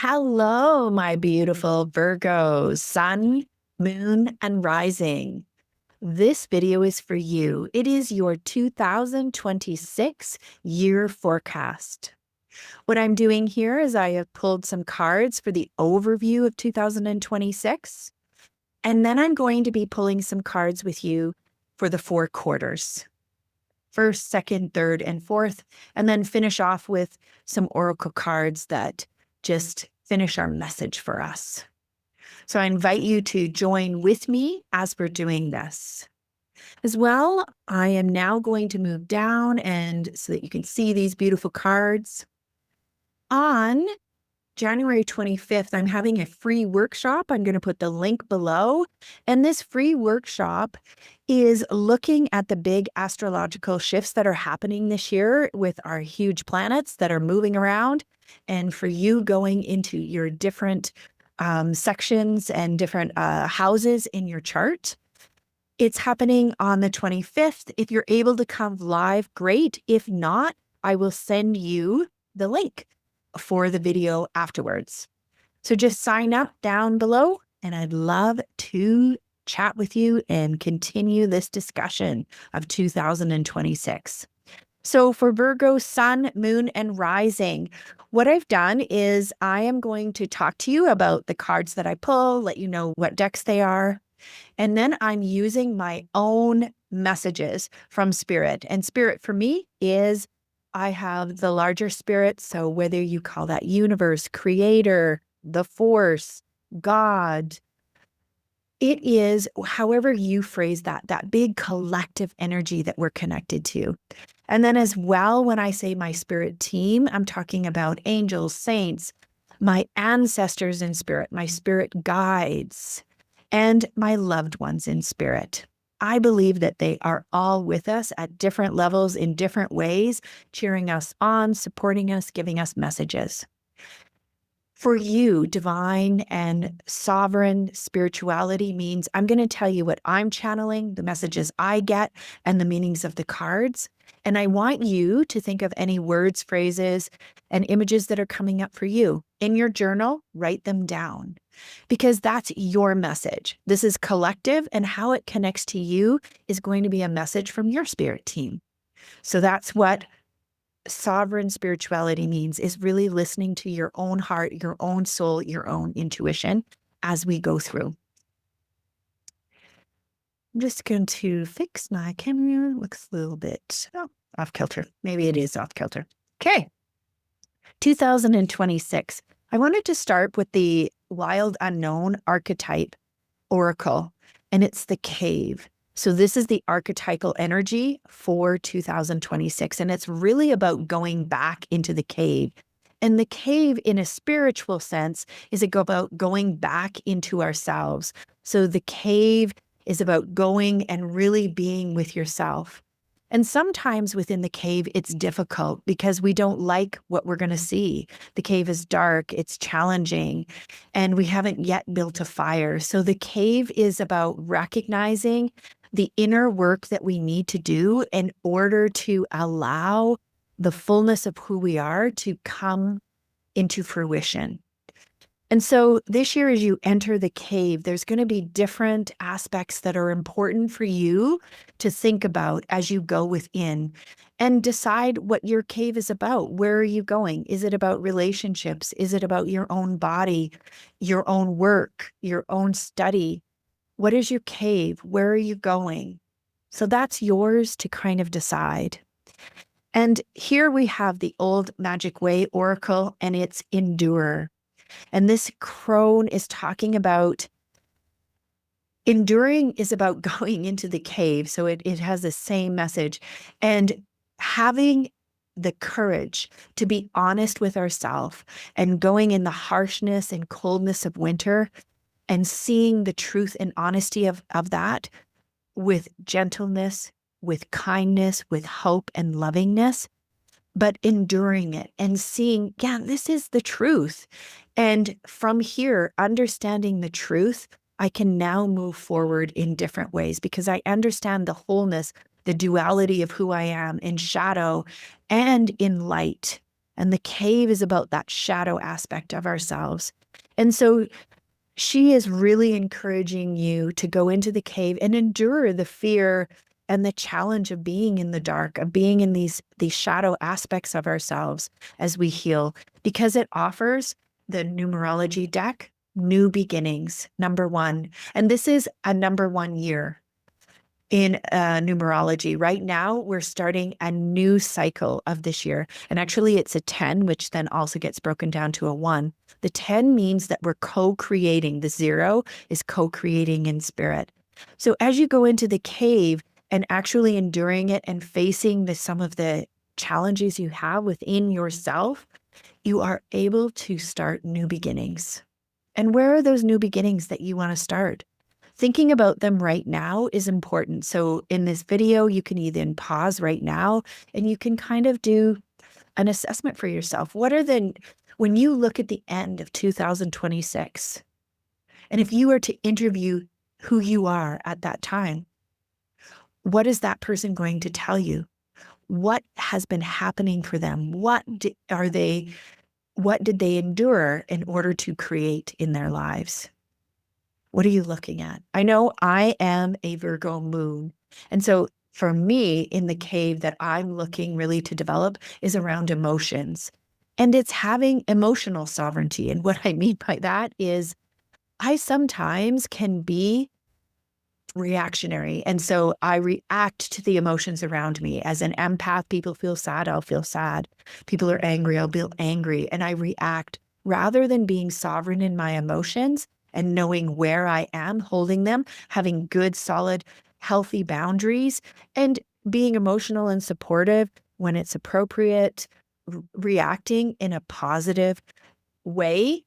Hello, my beautiful Virgos, sun, moon, and rising. This video is for you. It is your 2026 year forecast. What I'm doing here is I have pulled some cards for the overview of 2026, and then I'm going to be pulling some cards with you for the 4 quarters. First, second, third, and fourth, and then finish off with some oracle cards that just finish our message for us. So I invite you to join with me as we're doing this. As well, I am now going to move down and so that you can see these beautiful cards. On January 25th, I'm having a free workshop. I'm going to put the link below. And this free workshop is looking at the big astrological shifts that are happening this year with our huge planets that are moving around. And for you going into your different sections and different houses in your chart. It's happening on the 25th. If you're able to come live, great. If not, I will send you the link for the video afterwards. So just sign up down below, and I'd love to chat with you and continue this discussion of 2026. So for Virgo, sun, moon, and rising, what I've done is I am going to talk to you about the cards that I pull, let you know what decks they are. And then I'm using my own messages from Spirit. And Spirit for me is I have the larger spirit. So whether you call that universe, creator, the force, God, it is however you phrase that big collective energy that we're connected to. And then as well, when I say my spirit team, I'm talking about angels, saints, my ancestors in spirit, my spirit guides, and my loved ones in spirit. I believe that they are all with us at different levels in different ways, cheering us on, supporting us, giving us messages. For you, divine and sovereign spirituality means I'm going to tell you what I'm channeling, the messages I get, and the meanings of the cards. And I want you to think of any words, phrases, and images that are coming up for you. In your journal, write them down because that's your message. This is collective, and how it connects to you is going to be a message from your spirit team. So that's what sovereign spirituality means, is really listening to your own heart, your own soul, your own intuition as we go through. I'm just going to fix my camera. Looks a little bit off kilter. Maybe it is off kilter. Okay. 2026. I wanted to start with the wild unknown archetype oracle, and it's the cave. So this is the archetypal energy for 2026, and it's really about going back into the cave. And the cave, in a spiritual sense, is about going back into ourselves. So the cave is about going and really being with yourself. And sometimes within the cave, it's difficult because we don't like what we're going to see. The cave is dark, it's challenging, and we haven't yet built a fire. So the cave is about recognizing the inner work that we need to do in order to allow the fullness of who we are to come into fruition. And so this year, as you enter the cave, there's going to be different aspects that are important for you to think about as you go within and decide what your cave is about. Where are you going? Is it about relationships? Is it about your own body, your own work, your own study? What is your cave? Where are you going? So that's yours to kind of decide. And here we have the Old Magic Way Oracle, and it's Endure. And this crone is talking about enduring is about going into the cave. So it has the same message, and having the courage to be honest with ourselves and going in the harshness and coldness of winter and seeing the truth and honesty of that with gentleness, with kindness, with hope and lovingness, but enduring it and seeing, yeah, this is the truth. And from here, understanding the truth, I can now move forward in different ways because I understand the wholeness, the duality of who I am in shadow and in light. And the cave is about that shadow aspect of ourselves. And so she is really encouraging you to go into the cave and endure the fear and the challenge of being in the dark, of being in these shadow aspects of ourselves as we heal, because it offers the numerology deck, new beginnings, number one. And this is a number 1 year in numerology. Right now, we're starting a new cycle of this year. And actually, it's a 10, which then also gets broken down to a 1. The 10 means that we're co-creating. The 0 is co-creating in spirit. So as you go into the cave and actually enduring it and facing some of the challenges you have within yourself, you are able to start new beginnings. And where are those new beginnings that you want to start? Thinking about them right now is important. So in this video, you can either pause right now and you can kind of do an assessment for yourself. When you look at the end of 2026, and if you were to interview who you are at that time, what is that person going to tell you? What has been happening for them? What did they endure in order to create in their lives? What are you looking at? I know I am a Virgo moon. And so for me, in the cave that I'm looking really to develop is around emotions. And it's having emotional sovereignty. And what I mean by that is I sometimes can be reactionary. And so I react to the emotions around me. As an empath, people feel sad, I'll feel sad. People are angry, I'll feel angry. And I react rather than being sovereign in my emotions and knowing where I am, holding them, having good, solid, healthy boundaries, and being emotional and supportive when it's appropriate, reacting in a positive way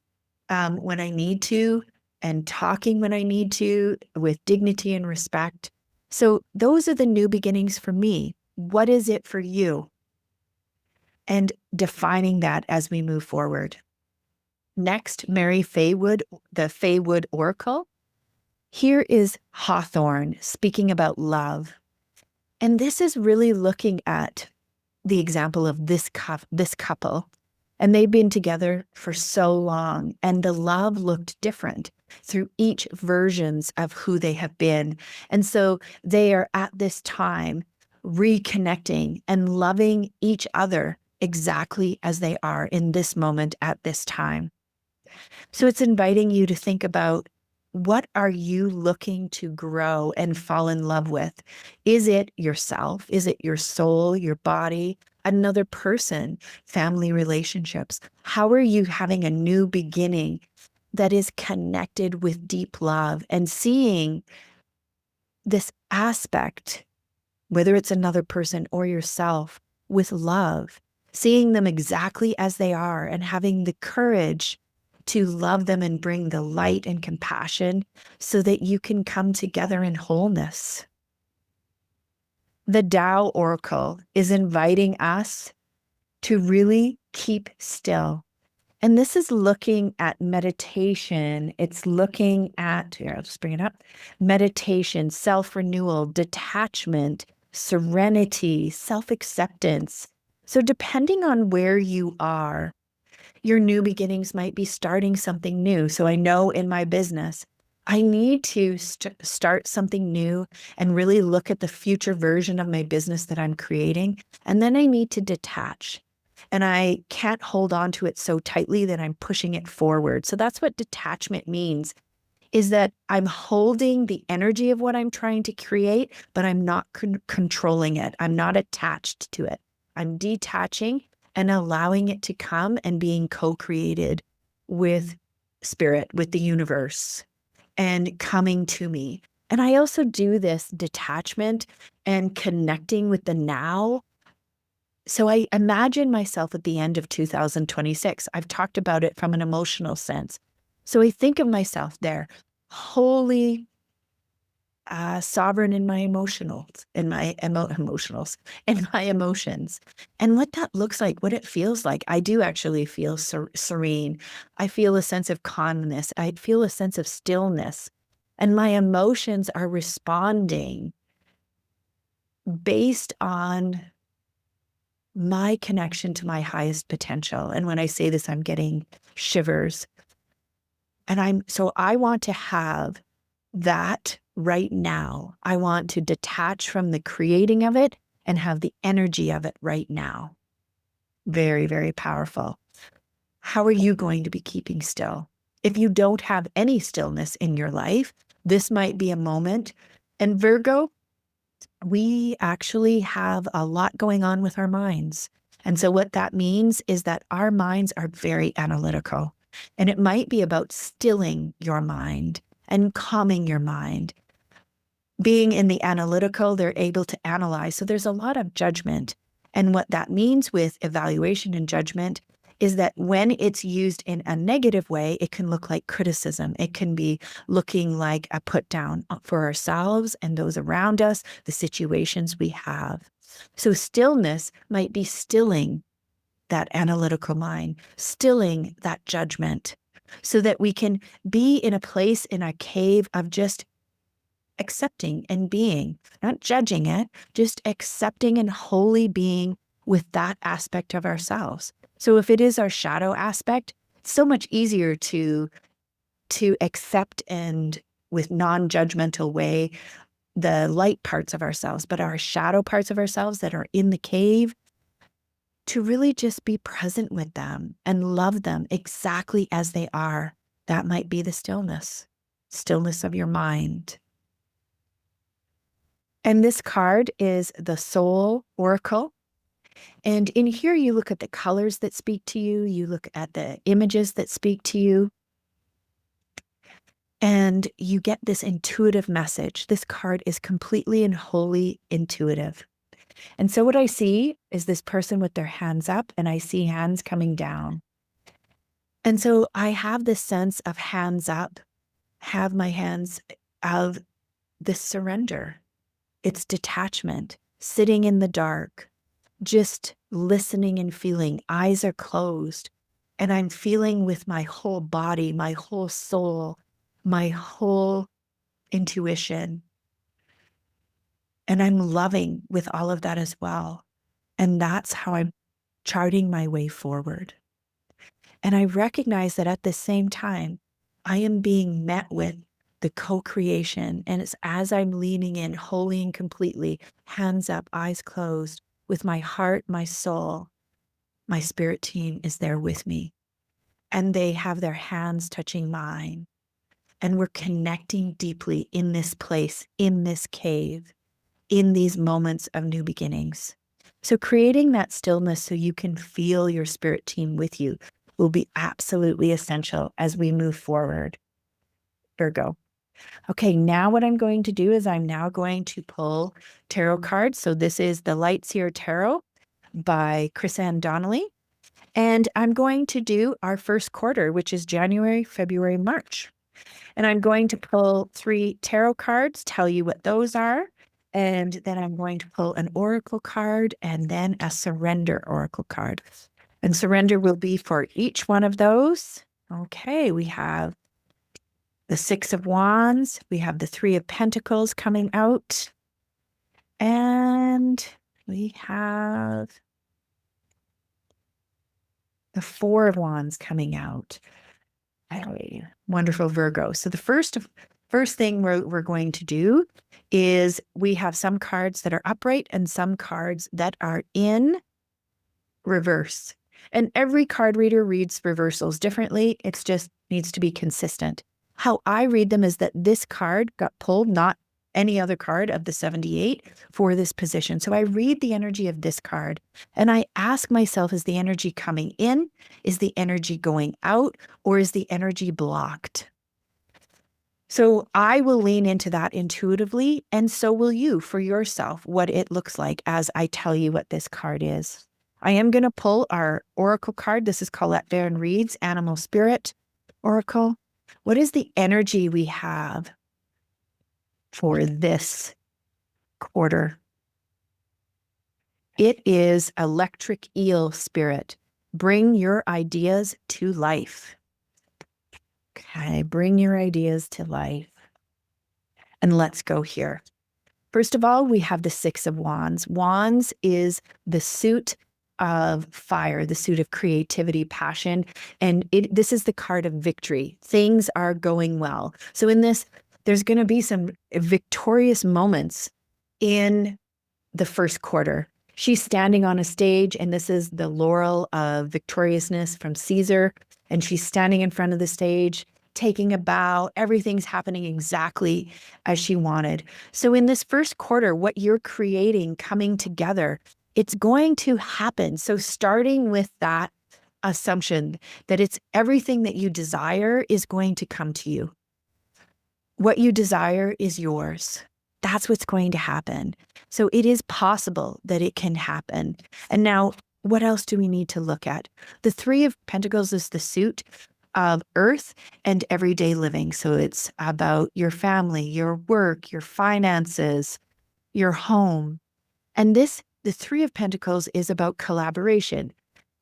when I need to, and talking when I need to with dignity and respect. So those are the new beginnings for me. What is it for you? And defining that as we move forward. Next, Mary Faywood, the Faywood Oracle. Here is Hawthorne speaking about love. And this is really looking at the example of this couple. And they've been together for so long, and the love looked different through each versions of who they have been. And so they are at this time reconnecting and loving each other exactly as they are in this moment at this time. So it's inviting you to think about, what are you looking to grow and fall in love with? Is it yourself? Is it your soul, your body, another person, family relationships? How are you having a new beginning that is connected with deep love and seeing this aspect, whether it's another person or yourself, with love, seeing them exactly as they are and having the courage to love them and bring the light and compassion so that you can come together in wholeness. The Tao Oracle is inviting us to really keep still. And this is looking at meditation. It's looking at, here, I'll just bring it up, meditation, self-renewal, detachment, serenity, self-acceptance. So depending on where you are, your new beginnings might be starting something new. So I know in my business, I need to start something new and really look at the future version of my business that I'm creating. And then I need to detach. And I can't hold on to it so tightly that I'm pushing it forward. So that's what detachment means, is that I'm holding the energy of what I'm trying to create, but I'm not controlling it. I'm not attached to it. I'm detaching and allowing it to come and being co-created with spirit, with the universe, and coming to me. And I also do this detachment and connecting with the now. So I imagine myself at the end of 2026. I've talked about it from an emotional sense. So I think of myself there, wholly sovereign in my emotionals, in my emotionals, in my emotions, and what that looks like, what it feels like. I do actually feel serene. I feel a sense of calmness. I feel a sense of stillness, and my emotions are responding based on my connection to my highest potential. And when I say this, I'm getting shivers. And so I want to have that right now. I want to detach from the creating of it and have the energy of it right now. Very, very powerful. How are you going to be keeping still? If you don't have any stillness in your life, this might be a moment. And Virgo, we actually have a lot going on with our minds. And so what that means is that our minds are very analytical. And it might be about stilling your mind and calming your mind. Being in the analytical, they're able to analyze. So there's a lot of judgment. And what that means with evaluation and judgment is that when it's used in a negative way, it can look like criticism. It can be looking like a put down for ourselves and those around us, the situations we have. So stillness might be stilling that analytical mind, stilling that judgment, so that we can be in a place, in a cave of just accepting and being, not judging it, just accepting and wholly being with that aspect of ourselves. So if it is our shadow aspect, it's so much easier to accept and with non-judgmental way the light parts of ourselves, but our shadow parts of ourselves that are in the cave, to really just be present with them and love them exactly as they are. That might be the stillness of your mind. And this card is the Soul Oracle. And in here, you look at the colors that speak to you. You look at the images that speak to you. And you get this intuitive message. This card is completely and wholly intuitive. And so what I see is this person with their hands up, and I see hands coming down. And so I have this sense of hands up, have my hands of this surrender. It's detachment, sitting in the dark, just listening and feeling. Eyes are closed, and I'm feeling with my whole body, my whole soul, my whole intuition. And I'm loving with all of that as well. And that's how I'm charting my way forward. And I recognize that at the same time, I am being met with the co-creation. And it's as I'm leaning in wholly and completely, hands up, eyes closed, with my heart, my soul, my spirit team is there with me. And they have their hands touching mine. And we're connecting deeply in this place, in this cave, in these moments of new beginnings. So creating that stillness so you can feel your spirit team with you will be absolutely essential as we move forward. Virgo. Okay, now what I'm going to do is I'm now going to pull tarot cards. So this is the Light Seer Tarot by Chris-Anne Donnelly. And I'm going to do our first quarter, which is January, February, March. And I'm going to pull 3 tarot cards, tell you what those are. And then I'm going to pull an oracle card and then a surrender oracle card. And surrender will be for each one of those. Okay, we have the 6 of Wands. We have the 3 of Pentacles coming out. And we have the 4 of Wands coming out. Okay, wonderful, Virgo. So the first thing we're going to do is we have some cards that are upright and some cards that are in reverse. And every card reader reads reversals differently. It's just needs to be consistent. How I read them is that this card got pulled, not any other card of the 78 for this position. So I read the energy of this card and I ask myself, is the energy coming in? Is the energy going out? Or is the energy blocked? So I will lean into that intuitively, and so will you for yourself, what it looks like as I tell you what this card is. I am going to pull our oracle card. This is Colette Baron Reed's Animal Spirit Oracle. What is the energy we have for this quarter? It is Electric Eel Spirit. Bring your ideas to life. Okay, bring your ideas to life. And let's go here. First of all, we have the 6 of Wands. Wands is the suit of fire, the suit of creativity, passion, and this is the card of victory. Things are going well. So in this, there's going to be some victorious moments in the first quarter. She's standing on a stage, and this is the laurel of victoriousness from Caesar. And she's standing in front of the stage, taking a bow. Everything's happening exactly as she wanted. So in this first quarter, what you're creating coming together, it's going to happen. So starting with that assumption that it's everything that you desire is going to come to you. What you desire is yours. That's what's going to happen. So it is possible that it can happen. And now, what else do we need to look at? The Three of Pentacles is the suit of earth and everyday living. So it's about your family, your work, your finances, your home. And the Three of Pentacles is about collaboration.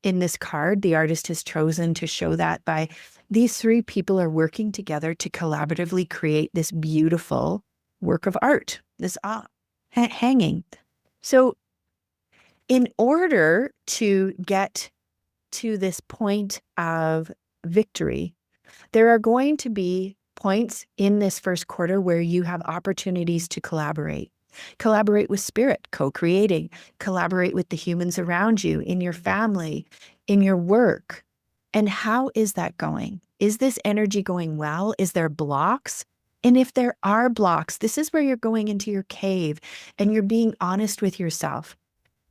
In this card, the artist has chosen to show that by these three people are working together to collaboratively create this beautiful work of art, this hanging. So in order to get to this point of victory, there are going to be points in this first quarter where you have opportunities to collaborate. Collaborate with spirit, co-creating, collaborate with the humans around you, in your family, in your work. And how is that going? Is this energy going well? Is there blocks? And if there are blocks, this is where you're going into your cave and you're being honest with yourself.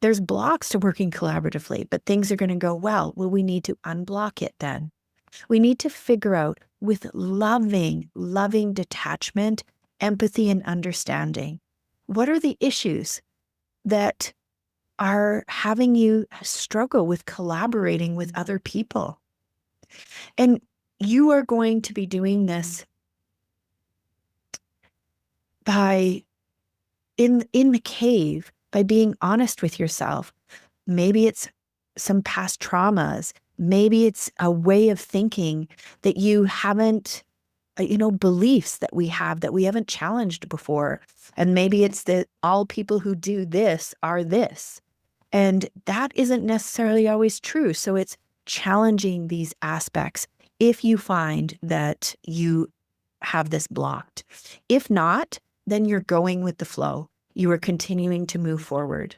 There's blocks to working collaboratively, but things are going to go well. Well, we need to unblock it then. We need to figure out with loving detachment, empathy, and understanding. What are the issues that are having you struggle with collaborating with other people? And you are going to be doing this by, in the cave, by being honest with yourself. Maybe it's some past traumas. Maybe it's a way of thinking that you haven't, beliefs that we haven't challenged before. And maybe it's that all people who do this are this. And that isn't necessarily always true. So it's challenging these aspects if you find that you have this blocked. If not, then you're going with the flow. You are continuing to move forward.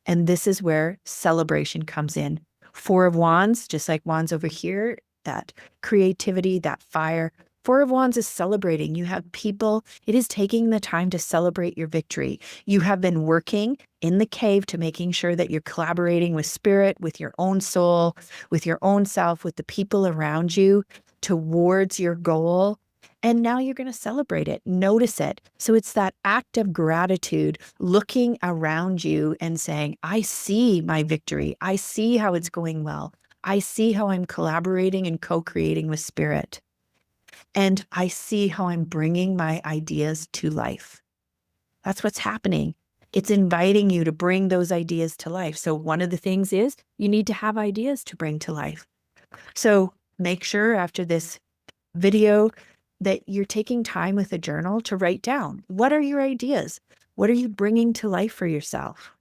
And this is where celebration comes in. Four of Wands, just like Wands over here, that creativity, that fire. Four of Wands is celebrating. You have people, it is taking the time to celebrate your victory. You have been working in the cave to making sure that you're collaborating with spirit, with your own soul, with your own self, with the people around you towards your goal. And now you're going to celebrate it, notice it. So it's that act of gratitude, looking around you and saying, I see my victory. I see how it's going well. I see how I'm collaborating and co-creating with spirit. And I see how I'm bringing my ideas to life. That's what's happening. It's inviting you to bring those ideas to life. So one of the things is you need to have ideas to bring to life. So make sure after this video that you're taking time with a journal to write down, what are your ideas? What are you bringing to life for yourself?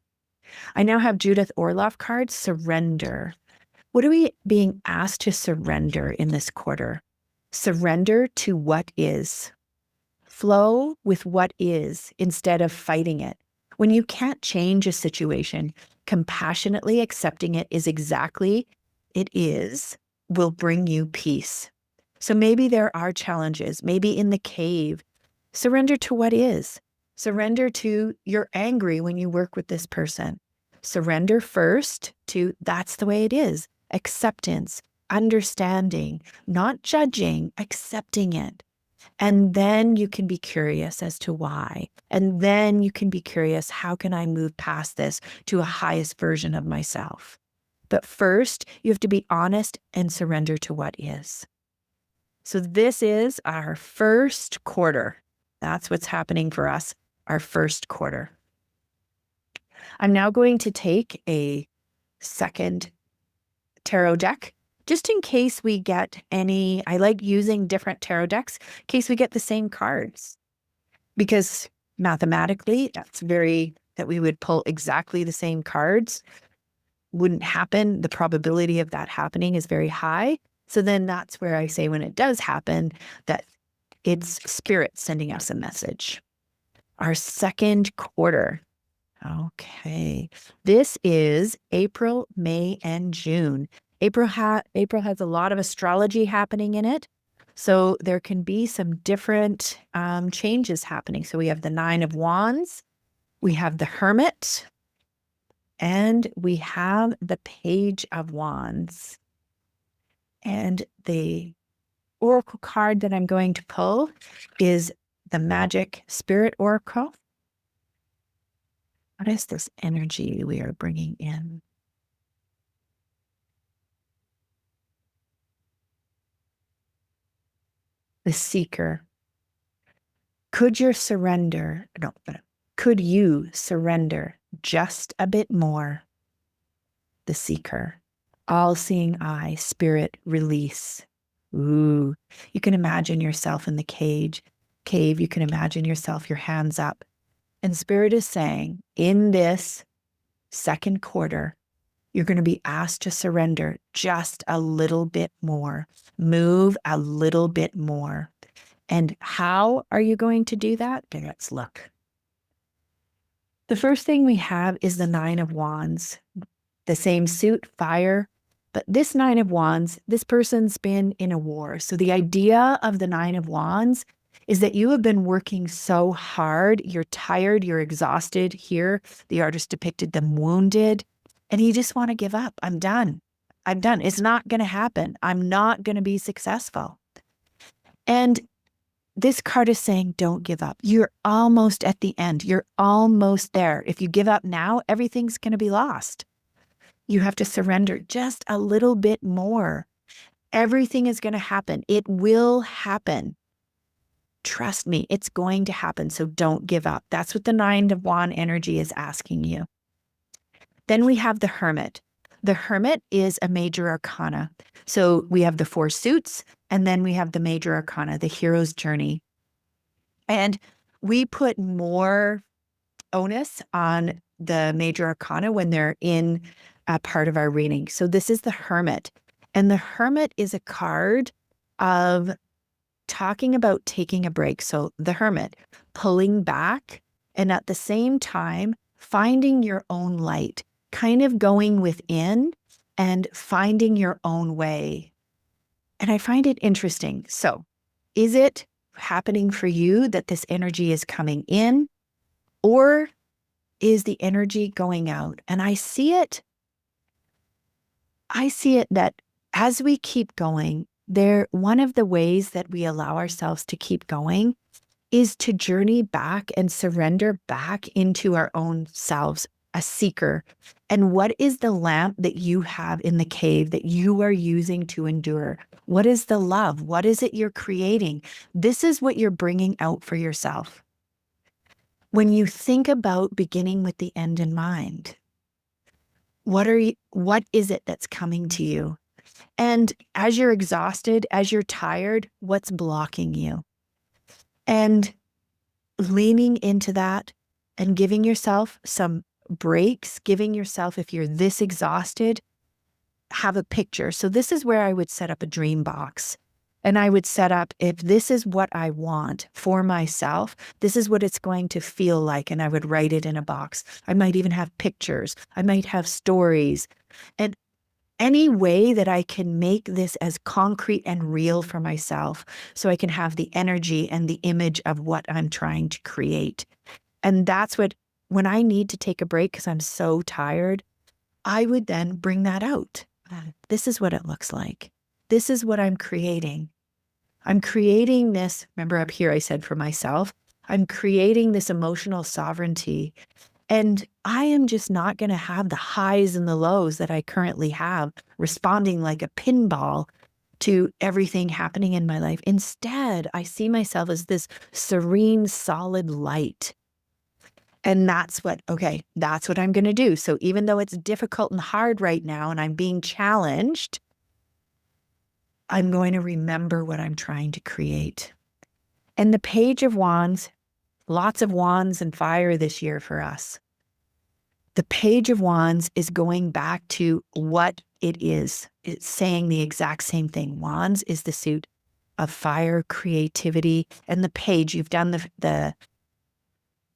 I now have Judith Orloff card, surrender. What are we being asked to surrender in this quarter? Surrender to what is. Flow with what is instead of fighting it. When you can't change a situation, compassionately accepting it is exactly it is will bring you peace. So maybe there are challenges, maybe in the cave. Surrender to what is. Surrender to you're angry when you work with this person. Surrender first to that's the way it is. Acceptance, understanding, not judging, accepting it. And then you can be curious as to why. And then you can be curious, how can I move past this to a highest version of myself? But first, you have to be honest and surrender to what is. So this is our first quarter. That's what's happening for us, our first quarter. I'm now going to take a second tarot deck, just in case we get any. I like using different tarot decks in case we get the same cards, because mathematically, that we would pull exactly the same cards. wouldn't happen. The probability of that happening is very high. So then that's where I say when it does happen, that it's spirit sending us a message. Our second quarter. Okay. This is April, May, and June. April has a lot of astrology happening in it. So there can be some different changes happening. So we have the Nine of Wands, we have the Hermit, and we have the Page of Wands. And the oracle card that I'm going to pull is the Magic Spirit Oracle. What is this energy we are bringing in? The Seeker. Could you surrender just a bit more? The Seeker. All-seeing eye, spirit, release. Ooh, you can imagine yourself in the cave. You can imagine yourself, your hands up. And spirit is saying, in this second quarter, you're going to be asked to surrender just a little bit more. Move a little bit more. And how are you going to do that? Let's look. The first thing we have is the Nine of Wands. The same suit, fire. But this Nine of Wands, this person's been in a war. So the idea of the Nine of Wands is that you have been working so hard. You're tired. You're exhausted. Here, the artist depicted them wounded. And you just want to give up. I'm done. It's not going to happen. I'm not going to be successful. And this card is saying, don't give up. You're almost at the end. You're almost there. If you give up now, everything's going to be lost. You have to surrender just a little bit more. Everything is going to happen. It will happen. Trust me, it's going to happen. So don't give up. That's what the Nine of Wands energy is asking you. Then we have the Hermit. The Hermit is a major arcana. So we have the four suits, and then we have the major arcana, the hero's journey. And we put more onus on the major arcana when they're in a part of our reading. So this is the Hermit. And the Hermit is a card of talking about taking a break. So the Hermit, pulling back, and at the same time, finding your own light, kind of going within and finding your own way. And I find it interesting. So is it happening for you that this energy is coming in, or is the energy going out? And I see it that as we keep going, one of the ways that we allow ourselves to keep going is to journey back and surrender back into our own selves, a seeker. And what is the lamp that you have in the cave that you are using to endure? What is the love? What is it you're creating? This is what you're bringing out for yourself. When you think about beginning with the end in mind, what is it that's coming to you? And as you're exhausted, as you're tired, what's blocking you? And leaning into that and giving yourself some breaks, giving yourself, if you're this exhausted, have a picture. So this is where I would set up a dream box. And I would set up, if this is what I want for myself, this is what it's going to feel like. And I would write it in a box. I might even have pictures. I might have stories. And any way that I can make this as concrete and real for myself so I can have the energy and the image of what I'm trying to create. And that's what, when I need to take a break because I'm so tired, I would then bring that out. This is what it looks like. This is what I'm creating. I'm creating this, remember up here I said for myself, I'm creating this emotional sovereignty. And I am just not going to have the highs and the lows that I currently have, responding like a pinball to everything happening in my life. Instead, I see myself as this serene, solid light. And that's what I'm going to do. So even though it's difficult and hard right now and I'm being challenged, I'm going to remember what I'm trying to create. And the Page of Wands, lots of wands and fire this year for us. The Page of Wands is going back to what it is. It's saying the exact same thing. Wands is the suit of fire, creativity, and the Page. You've done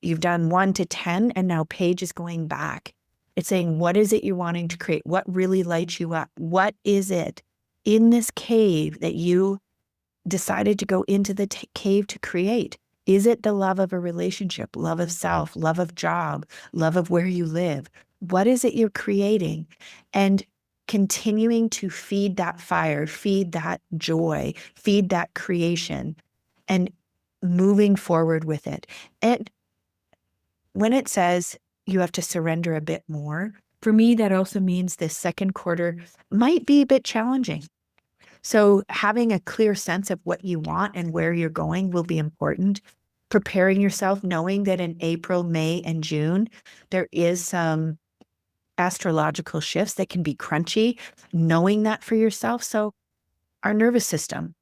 you've done 1 to 10, and now Page is going back. It's saying, what is it you're wanting to create? What really lights you up? What is it in this cave that you decided to go into the cave to create? Is it the love of a relationship, love of self, love of job, love of where you live? What is it you're creating? And continuing to feed that fire, feed that joy, feed that creation, and moving forward with it. And when it says you have to surrender a bit more, for me, that also means this second quarter might be a bit challenging. So having a clear sense of what you want and where you're going will be important. Preparing yourself, knowing that in April, May, and June, there is some astrological shifts that can be crunchy, knowing that for yourself. So our nervous system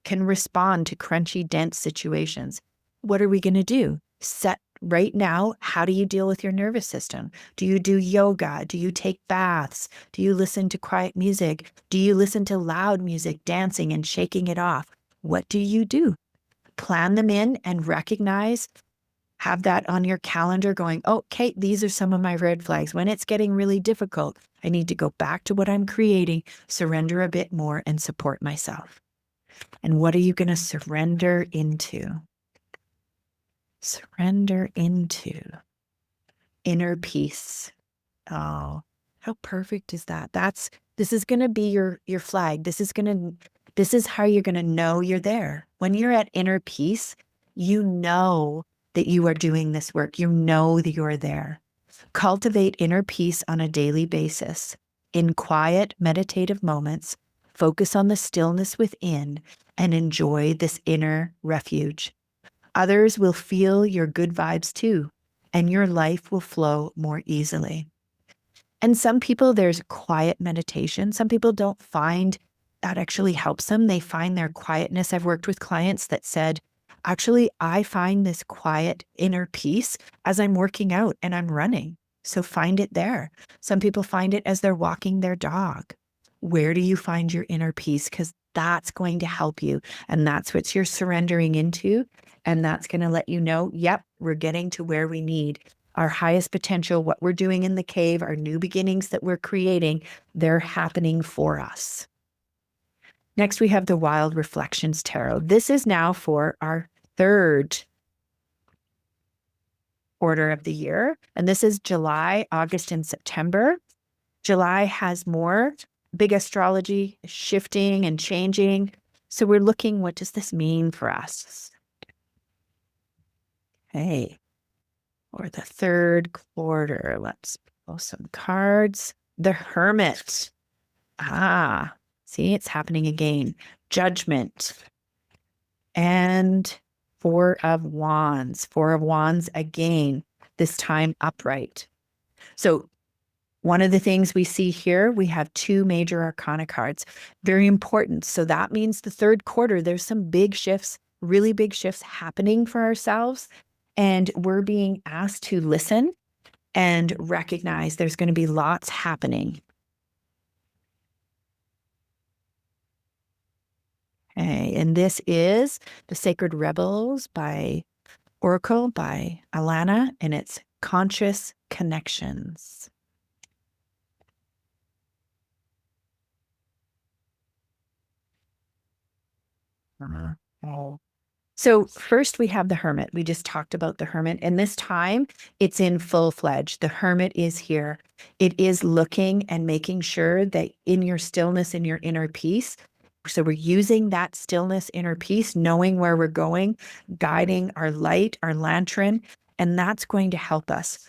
can respond to crunchy, dense situations. What are we going to do? Set right now, how do you deal with your nervous system? Do you do yoga? Do you take baths? Do you listen to quiet music? Do you listen to loud music, dancing and shaking it off? What do you do? Plan them in and recognize, have that on your calendar going, oh, Kate, these are some of my red flags. When it's getting really difficult, I need to go back to what I'm creating, surrender a bit more, and support myself. And what are you going to surrender into? Surrender into inner peace. Oh, how perfect is that? This is going to be your flag. This is how you're going to know you're there. When you're at inner peace, you know that you are doing this work. You know that you're there. Cultivate inner peace on a daily basis. In quiet, meditative moments, focus on the stillness within and enjoy this inner refuge. Others will feel your good vibes too, and your life will flow more easily. And some people, there's quiet meditation. Some people don't find that actually helps them. They find their quietness. I've worked with clients that said, actually, I find this quiet inner peace as I'm working out and I'm running. So find it there. Some people find it as they're walking their dog. Where do you find your inner peace? Because that's going to help you. And that's what you're surrendering into. And that's going to let you know, yep, we're getting to where we need. Our highest potential, what we're doing in the cave, our new beginnings that we're creating, they're happening for us. Next, we have the Wild Reflections Tarot. This is now for our third quarter of the year. And this is July, August, and September. July has more big astrology shifting and changing. So we're looking, what does this mean for us? Hey, or the third quarter. Let's pull some cards. The Hermit. See, it's happening again. Judgment. And Four of Wands. Four of Wands again, this time upright. So one of the things we see here, we have two major arcana cards. Very important. So that means the third quarter, there's some big shifts, really big shifts happening for ourselves. And we're being asked to listen and recognize there's going to be lots happening. Okay, and this is The Sacred Rebels by Oracle by Alana, and it's Conscious Connections. So first we have the Hermit. We just talked about the Hermit, and this time it's in full-fledged. The Hermit is here. It is looking and making sure that in your stillness, in your inner peace. So we're using that stillness, inner peace, knowing where we're going, guiding our light, our lantern, and that's going to help us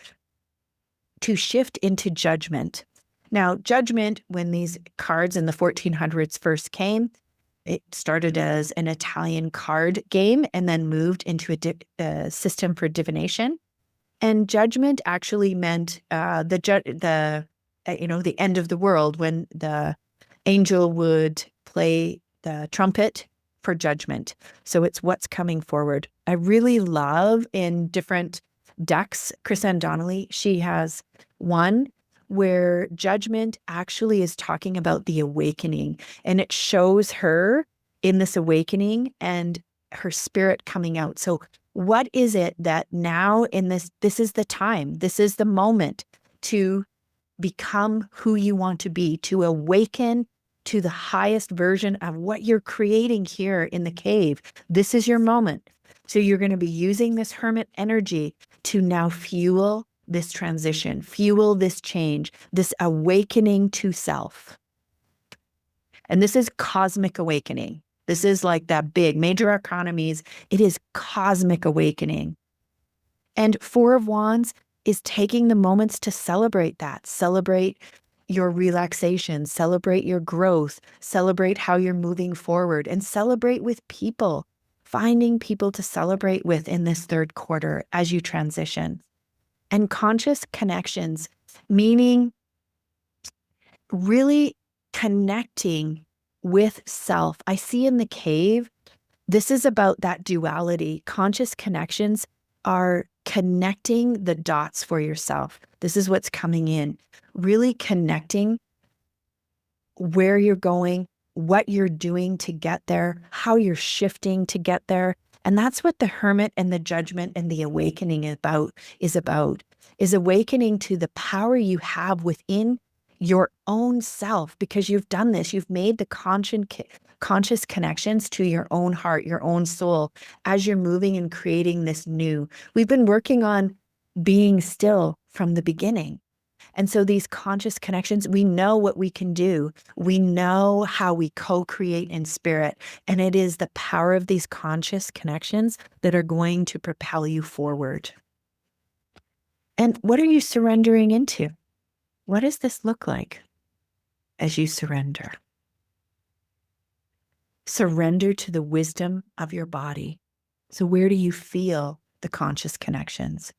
to shift into judgment. Now, judgment, when these cards in the 1400s first came, it started as an Italian card game and then moved into a system for divination. And judgment actually meant the end of the world, when the angel would play the trumpet for judgment. So it's what's coming forward. I really love in different decks, Chris Ann Donnelly, she has One where Judgment actually is talking about the awakening, and it shows her in this awakening and her spirit coming out. So what is it that now in this is the time, this is the moment to become who you want to be, to awaken to the highest version of what you're creating here in the cave. This is your moment. So you're going to be using this hermit energy to now fuel this transition, fuel this change, this awakening to self. And this is cosmic awakening. This is like that big major arcanas. It is cosmic awakening. And Four of Wands is taking the moments to celebrate that, celebrate your relaxation, celebrate your growth, celebrate how you're moving forward, and celebrate with people, finding people to celebrate with in this third quarter as you transition. And conscious connections, meaning really connecting with self. I see in the cave, this is about that duality. Conscious connections are connecting the dots for yourself. This is what's coming in. Really connecting where you're going, what you're doing to get there, how you're shifting to get there. And that's what the Hermit and the Judgment and the awakening is awakening to the power you have within your own self, because you've done this. You've made the conscious connections to your own heart, your own soul, as you're moving and creating this new. We've been working on being still from the beginning. And so these conscious connections, we know what we can do. We know how we co-create in spirit. And it is the power of these conscious connections that are going to propel you forward. And what are you surrendering into? What does this look like as you surrender? Surrender to the wisdom of your body. So where do you feel the conscious connections?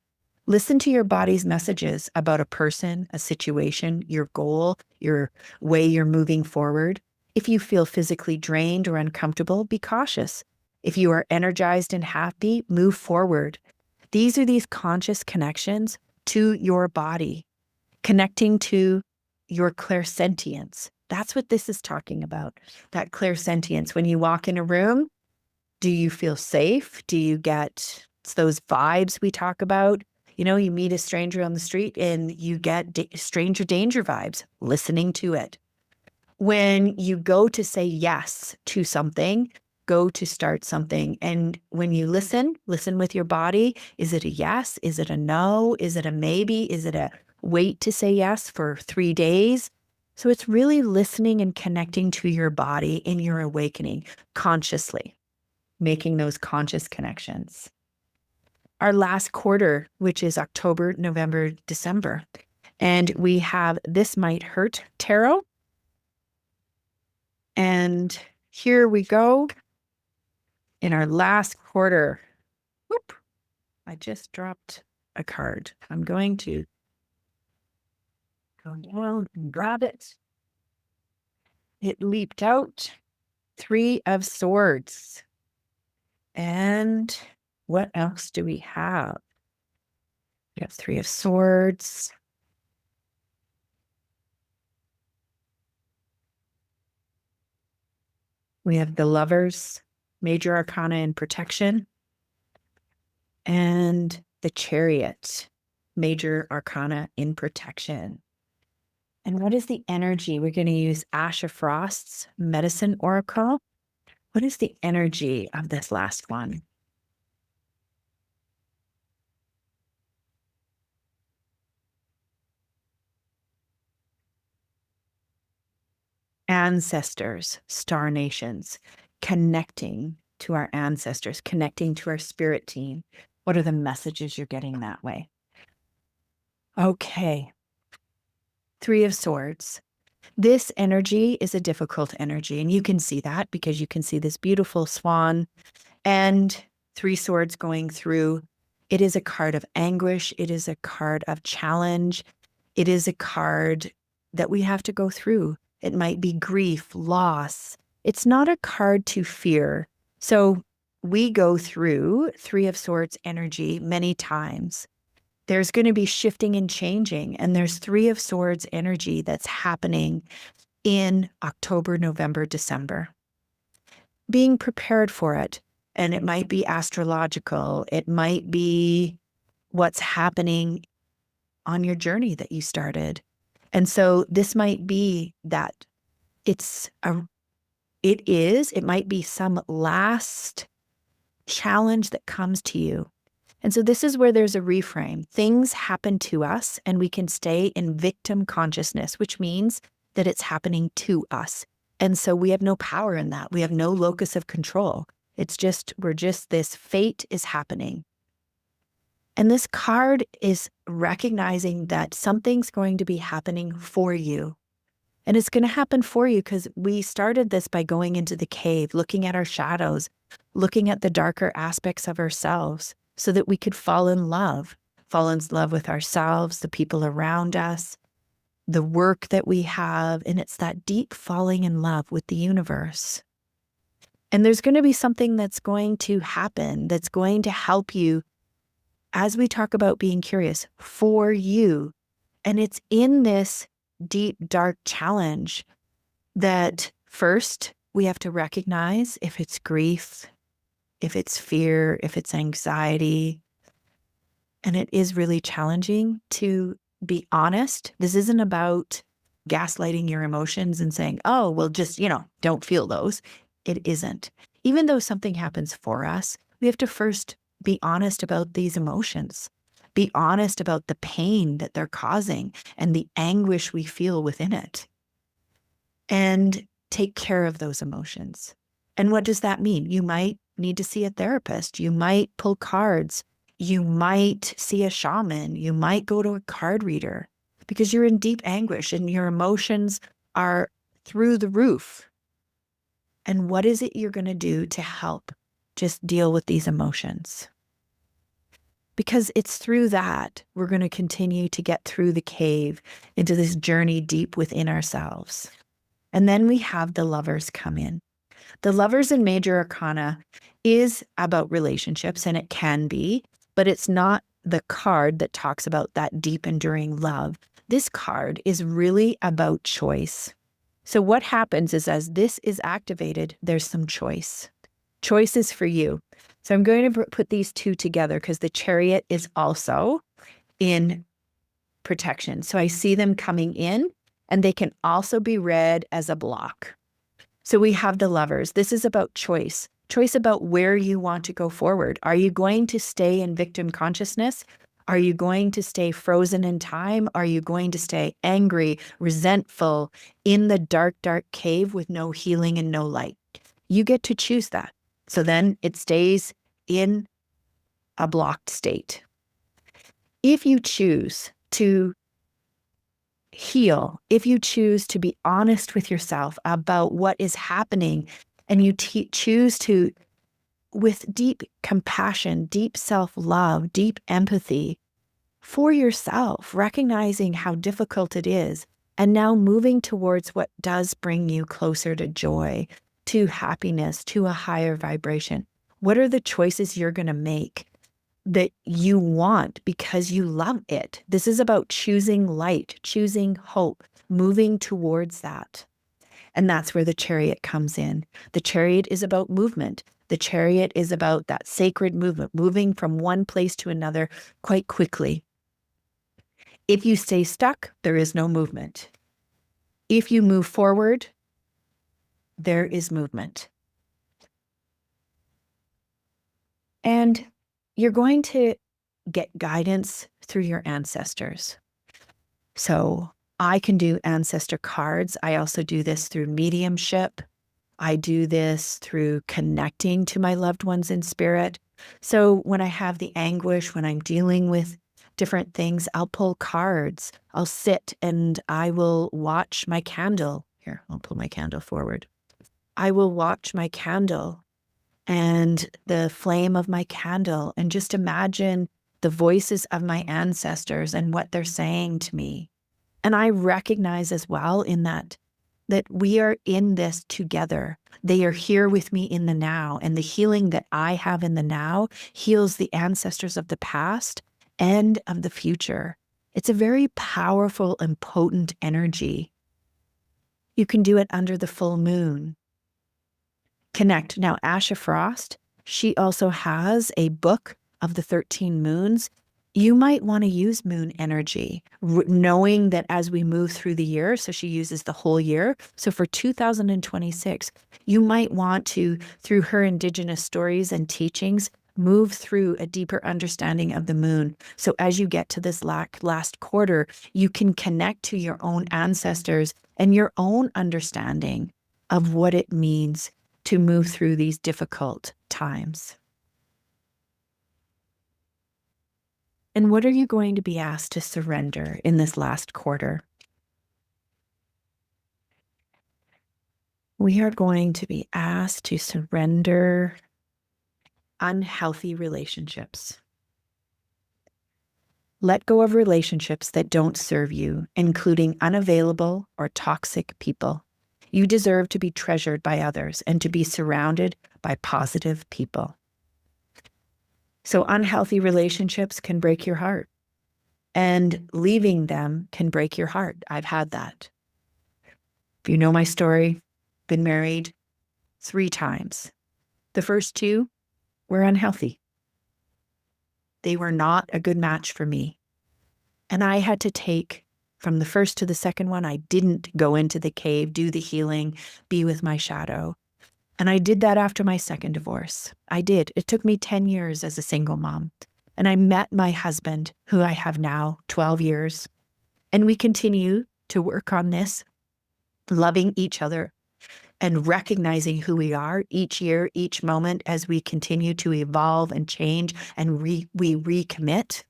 Listen to your body's messages about a person, a situation, your goal, your way you're moving forward. If you feel physically drained or uncomfortable, be cautious. If you are energized and happy, move forward. These are these conscious connections to your body, connecting to your clairsentience. That's what this is talking about, that clairsentience. When you walk in a room, do you feel safe? Do you get those vibes we talk about? You know, you meet a stranger on the street and you get stranger danger vibes, listening to it. When you go to say yes to something, go to start something. And when you listen with your body. Is it a yes? Is it a no? Is it a maybe? Is it a wait to say yes for 3 days? So it's really listening and connecting to your body in your awakening consciously, making those conscious connections. Our last quarter, which is October, November, December. And we have This Might Hurt Tarot. And here we go in our last quarter. Whoop, I just dropped a card. I'm going to go down and grab it. It leaped out. 3 of Swords. And what else do we have? We have 3 of Swords. We have the Lovers, Major Arcana in Protection, and the Chariot, Major Arcana in Protection. And what is the energy? We're going to use Asha Frost's Medicine Oracle. What is the energy of this last one? Ancestors, star nations, connecting to our ancestors, connecting to our spirit team. What are the messages you're getting that way? Okay. 3 of Swords. This energy is a difficult energy, and you can see that because you can see this beautiful swan and 3 swords going through. It is a card of anguish. It is a card of challenge. It is a card that we have to go through. It might be grief, loss. It's not a card to fear. So we go through 3 of Swords energy many times. There's going to be shifting and changing. And there's Three of Swords energy that's happening in October, November, December. Being prepared for it. And it might be astrological. It might be what's happening on your journey that you started. And so this might be that it might be some last challenge that comes to you. And so this is where there's a reframe. Things happen to us and we can stay in victim consciousness, which means that it's happening to us. And so we have no power in that. We have no locus of control. This fate is happening. And this card is recognizing that something's going to be happening for you. And it's going to happen for you because we started this by going into the cave, looking at our shadows, looking at the darker aspects of ourselves so that we could fall in love with ourselves, the people around us, the work that we have. And it's that deep falling in love with the universe. And there's going to be something that's going to happen that's going to help you as we talk about being curious for you. And it's in this deep, dark challenge that first we have to recognize if it's grief, if it's fear, if it's anxiety. And it is really challenging to be honest. This isn't about gaslighting your emotions and saying, oh, well, just, don't feel those. It isn't. Even though something happens for us, we have to first be honest about these emotions. Be honest about the pain that they're causing and the anguish we feel within it. And take care of those emotions. And what does that mean? You might need to see a therapist. You might pull cards. You might see a shaman. You might go to a card reader because you're in deep anguish and your emotions are through the roof. And what is it you're going to do to help just deal with these emotions? Because it's through that we're going to continue to get through the cave into this journey deep within ourselves. And then we have the Lovers come in. The Lovers in Major Arcana is about relationships, and it can be, but it's not the card that talks about that deep, enduring love. This card is really about choice. So what happens is as this is activated, there's some choice. Choice is for you. So I'm going to put these two together because the Chariot is also in protection. So I see them coming in, and they can also be read as a block. So we have the Lovers. This is about choice. Choice about where you want to go forward. Are you going to stay in victim consciousness? Are you going to stay frozen in time? Are you going to stay angry, resentful, in the dark, dark cave with no healing and no light? You get to choose that. So then it stays in a blocked state. If you choose to heal, if you choose to be honest with yourself about what is happening, and you choose to, with deep compassion, deep self-love, deep empathy for yourself, recognizing how difficult it is, and now moving towards what does bring you closer to joy, to happiness, to a higher vibration. What are the choices you're going to make that you want because you love it? This is about choosing light, choosing hope, moving towards that. And that's where the Chariot comes in. The Chariot is about movement. The Chariot is about that sacred movement, moving from one place to another quite quickly. If you stay stuck, there is no movement. If you move forward, there is movement. And you're going to get guidance through your ancestors. So I can do ancestor cards. I also do this through mediumship. I do this through connecting to my loved ones in spirit. So when I have the anguish, when I'm dealing with different things, I'll pull cards. I'll sit and I will watch my candle. Here, I'll pull my candle forward. I will watch my candle and the flame of my candle and just imagine the voices of my ancestors and what they're saying to me. And I recognize as well in that we are in this together. They are here with me in the now, and the healing that I have in the now heals the ancestors of the past end of the future. It's a very powerful and potent energy. You can do it under the full moon. Connect. Now, Asha Frost, she also has a book of the 13 moons. You might want to use moon energy, knowing that as we move through the year, so she uses the whole year. So for 2026, you might want to, through her indigenous stories and teachings, move through a deeper understanding of the moon. So as you get to this last quarter, you can connect to your own ancestors and your own understanding of what it means to move through these difficult times. And what are you going to be asked to surrender in this last quarter? We are going to be asked to surrender unhealthy relationships. Let go of relationships that don't serve you, including unavailable or toxic people. You deserve to be treasured by others and to be surrounded by positive people. So unhealthy relationships can break your heart, and leaving them can break your heart. I've had that. If you know my story, been married 3 times. The first 2 were unhealthy. They were not a good match for me. And I had to take, from the first to the second one, I didn't go into the cave, do the healing, be with my shadow. And I did that after my second divorce. I did. It took me 10 years as a single mom. And I met my husband, who I have now 12 years. And we continue to work on this, loving each other and recognizing who we are each year, each moment, as we continue to evolve and change and we recommit.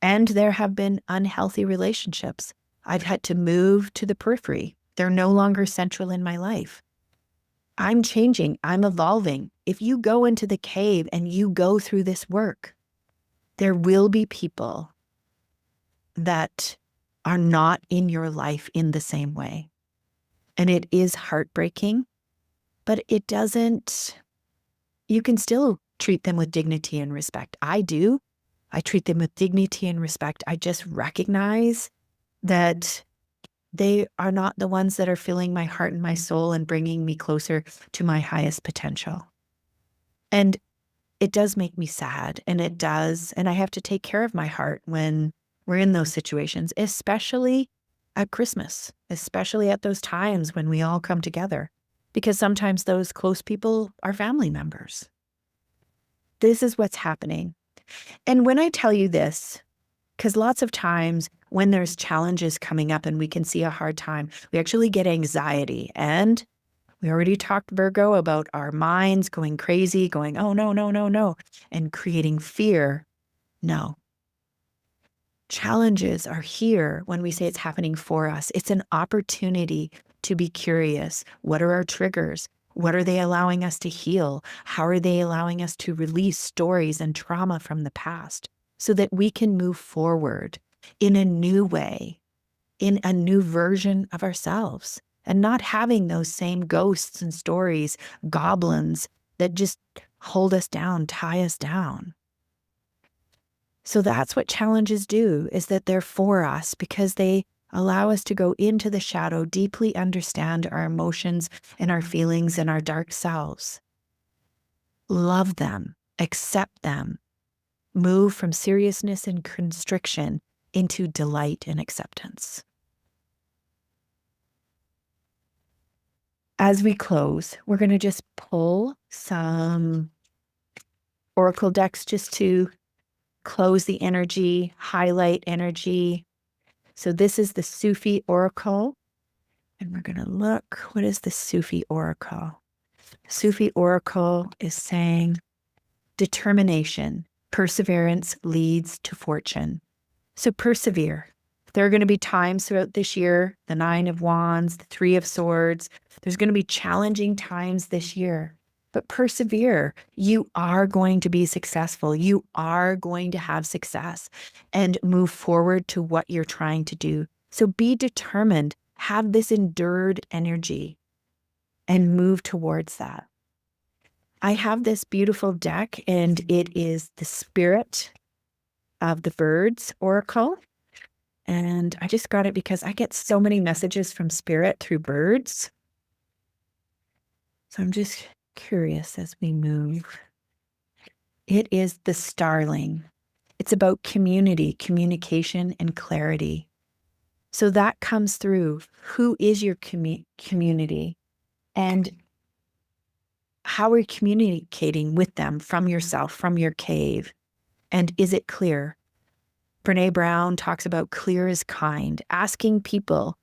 And there have been unhealthy relationships. I've had to move to the periphery. They're no longer central in my life. I'm changing. I'm evolving. If you go into the cave and you go through this work, there will be people that are not in your life in the same way. And it is heartbreaking, but it doesn't, you can still treat them with dignity and respect. I do. I treat them with dignity and respect. I just recognize that they are not the ones that are filling my heart and my soul and bringing me closer to my highest potential. And it does make me sad, and it does. And I have to take care of my heart when we're in those situations, especially at Christmas, especially at those times when we all come together, because sometimes those close people are family members. This is what's happening. And when I tell you this, because lots of times when there's challenges coming up and we can see a hard time, we actually get anxiety. And we already talked, Virgo, about our minds going crazy, going, oh, no, no, no, no, and creating fear. No. Challenges are here when we say it's happening for us. It's an opportunity to be curious. What are our triggers? What are they allowing us to heal? How are they allowing us to release stories and trauma from the past so that we can move forward in a new way, in a new version of ourselves, and not having those same ghosts and stories, goblins that just hold us down, tie us down. So that's what challenges do, is that they're for us because they allow us to go into the shadow, deeply understand our emotions and our feelings and our dark selves. Love them, accept them, move from seriousness and constriction into delight and acceptance. As we close, we're going to just pull some oracle decks just to close the energy, highlight energy. So this is the Sufi Oracle. And we're going to look, what is the Sufi Oracle? Sufi Oracle is saying determination, perseverance leads to fortune. So persevere. There are going to be times throughout this year, the 9 of Wands, the 3 of Swords. There's going to be challenging times this year, but persevere. You are going to be successful. You are going to have success and move forward to what you're trying to do. So be determined, have this endured energy and move towards that. I have this beautiful deck and it is the Spirit of the Birds Oracle. And I just got it because I get so many messages from Spirit through birds. So I'm just curious as we move. It is the starling. It's about community, communication, and clarity. So that comes through. Who is your community? And how are you communicating with them from yourself, from your cave? And is it clear? Brene Brown talks about clear as kind, asking people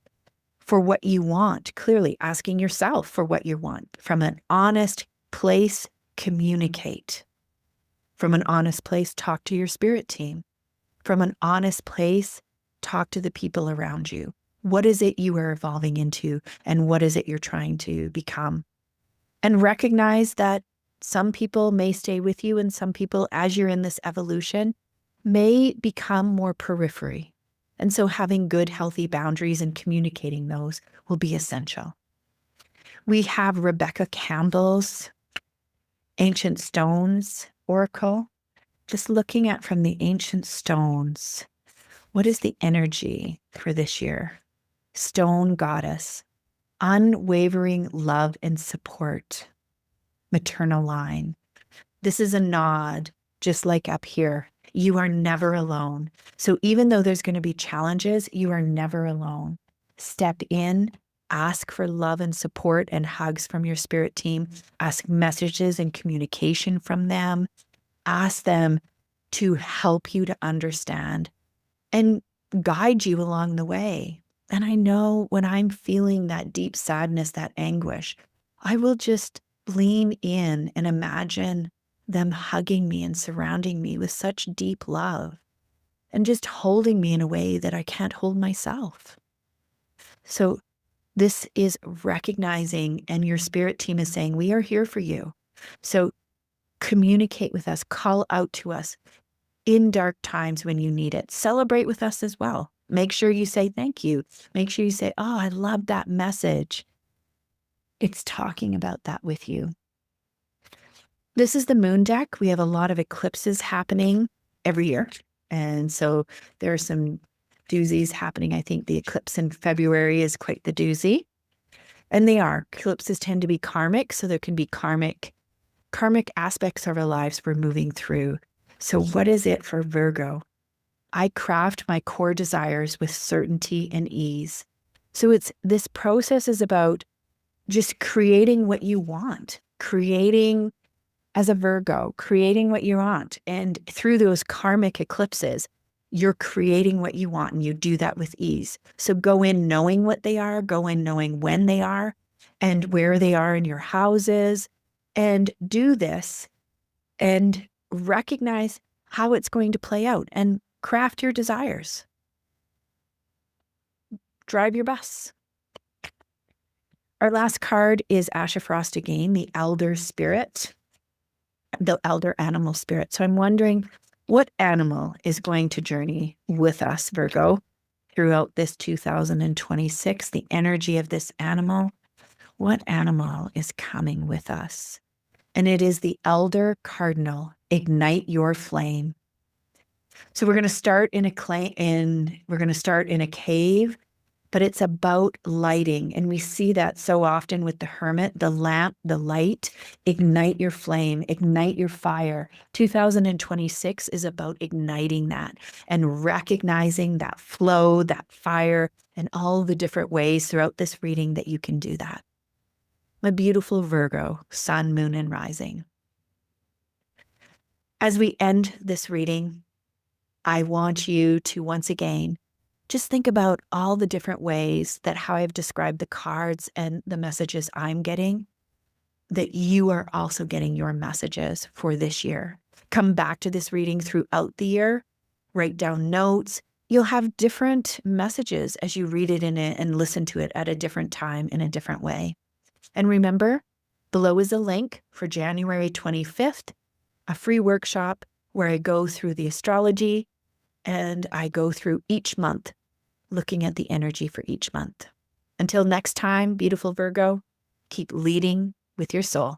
for what you want, clearly asking yourself for what you want. From an honest place, communicate. From an honest place, talk to your spirit team. From an honest place, talk to the people around you. What is it you are evolving into, and what is it you're trying to become? And recognize that some people may stay with you, and some people, as you're in this evolution, may become more periphery. And so having good, healthy boundaries and communicating those will be essential. We have Rebecca Campbell's Ancient Stones Oracle. Just looking at from the ancient stones, what is the energy for this year? Stone goddess, unwavering love and support, maternal line. This is a nod, just like up here. You are never alone. So even though there's going to be challenges, you are never alone. Step in, ask for love and support and hugs from your spirit team. Ask messages and communication from them. Ask them to help you to understand and guide you along the way. And I know when I'm feeling that deep sadness, that anguish, I will just lean in and imagine them hugging me and surrounding me with such deep love and just holding me in a way that I can't hold myself. So this is recognizing, and your spirit team is saying, we are here for you. So communicate with us, call out to us in dark times when you need it. Celebrate with us as well. Make sure you say thank you. Make sure you say, oh, I love that message. It's talking about that with you. This is the moon deck. We have a lot of eclipses happening every year. And so there are some doozies happening. I think the eclipse in February is quite the doozy. And they are. Eclipses tend to be karmic. So there can be karmic aspects of our lives we're moving through. So what is it for Virgo? I craft my core desires with certainty and ease. So this process is about just creating what you want, creating as a Virgo, creating what you want. And through those karmic eclipses, you're creating what you want, and you do that with ease. So go in knowing what they are, go in knowing when they are and where they are in your houses, and do this and recognize how it's going to play out and craft your desires. Drive your bus. Our last card is Asha Frost again, the elder spirit, the elder animal spirit. So I'm wondering what animal is going to journey with us, Virgo, throughout this 2026, the energy of this animal. What animal is coming with us? And it is the elder cardinal, ignite your flame. So we're going to start in a cave, but it's about lighting. And we see that so often with the hermit, the lamp, the light, ignite your flame, ignite your fire. 2026 is about igniting that and recognizing that flow, that fire, and all the different ways throughout this reading that you can do that. My beautiful Virgo, sun, moon, and rising. As we end this reading, I want you to once again just think about all the different ways that how I've described the cards and the messages I'm getting, that you are also getting your messages for this year. Come back to this reading throughout the year, write down notes. You'll have different messages as you read it in it and listen to it at a different time in a different way. And remember, below is a link for January 25th, a free workshop where I go through the astrology and I go through each month, looking at the energy for each month. Until next time, beautiful Virgo, keep leading with your soul.